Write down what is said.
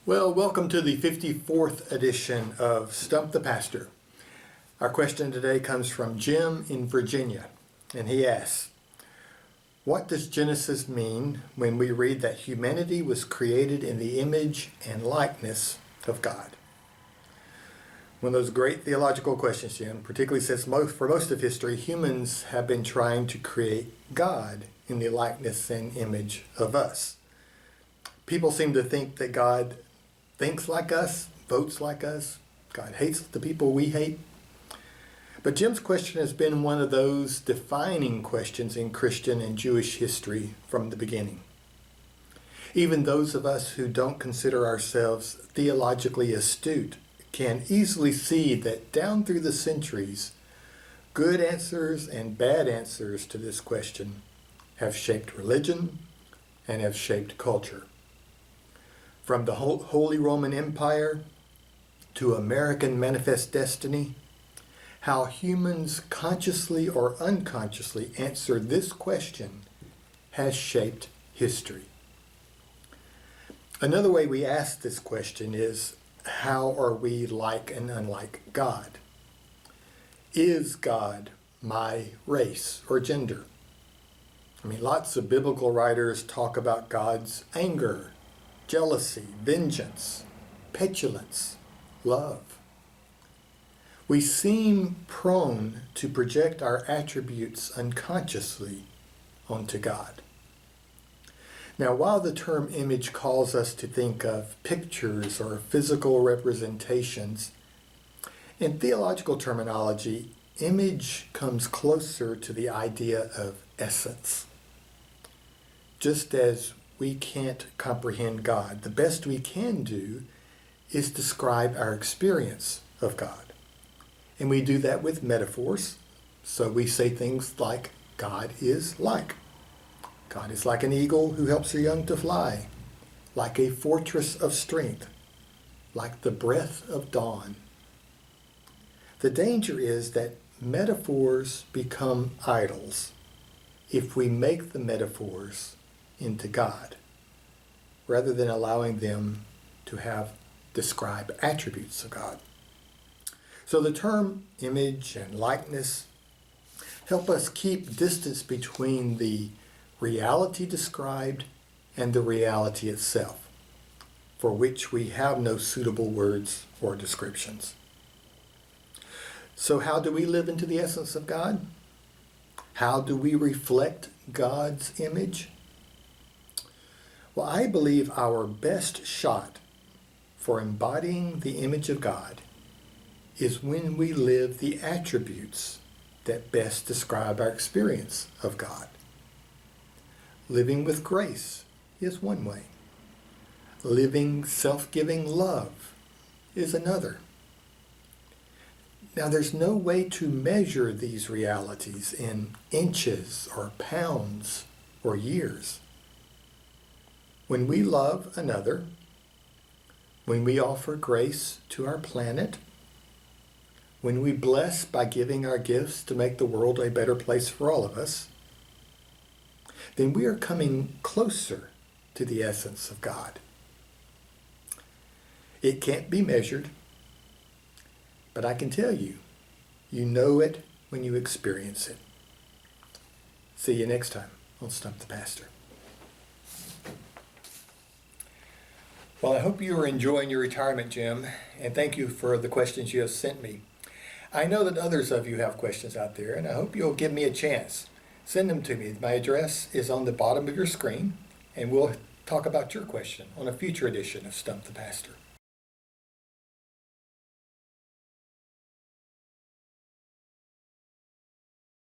Well, welcome to the 54th edition of Stump the Pastor. Our question today comes from Jim in Virginia, and he asks, what does Genesis mean when we read that humanity was created in the image and likeness of God? One of those great theological questions, Jim, particularly since for most of history, humans have been trying to create God in the likeness and image of us. People seem to think that God thinks like us, votes like us. God hates the people we hate. But Jim's question has been one of those defining questions in Christian and Jewish history from the beginning. Even those of us who don't consider ourselves theologically astute can easily see that down through the centuries, good answers and bad answers to this question have shaped religion and have shaped culture. From the Holy Roman Empire to American Manifest Destiny, how humans consciously or unconsciously answer this question has shaped history. Another way we ask this question is, how are we like and unlike God? Is God my race or gender? Lots of biblical writers talk about God's anger, jealousy, vengeance, petulance, love. We seem prone to project our attributes unconsciously onto God. Now, while the term image calls us to think of pictures or physical representations, in theological terminology, image comes closer to the idea of essence. Just as we can't comprehend God, the best we can do is describe our experience of God. And we do that with metaphors. So we say things like, God is like. God is like an eagle who helps her young to fly, like a fortress of strength, like the breath of dawn. The danger is that metaphors become idols if we make the metaphors into God, rather than allowing them to describe attributes of God. So the term image and likeness help us keep distance between the reality described and the reality itself, for which we have no suitable words or descriptions. So how do we live into the essence of God? How do we reflect God's image? Well, I believe our best shot for embodying the image of God is when we live the attributes that best describe our experience of God. Living with grace is one way. Living self-giving love is another. Now, there's no way to measure these realities in inches or pounds or years. When we love another, when we offer grace to our planet, when we bless by giving our gifts to make the world a better place for all of us, then we are coming closer to the essence of God. It can't be measured, but I can tell you, you know it when you experience it. See you next time on Stump the Pastor. Well, I hope you are enjoying your retirement, Jim, and thank you for the questions you have sent me. I know that others of you have questions out there, and I hope you'll give me a chance. Send them to me. My address is on the bottom of your screen, and we'll talk about your question on a future edition of Stump the Pastor.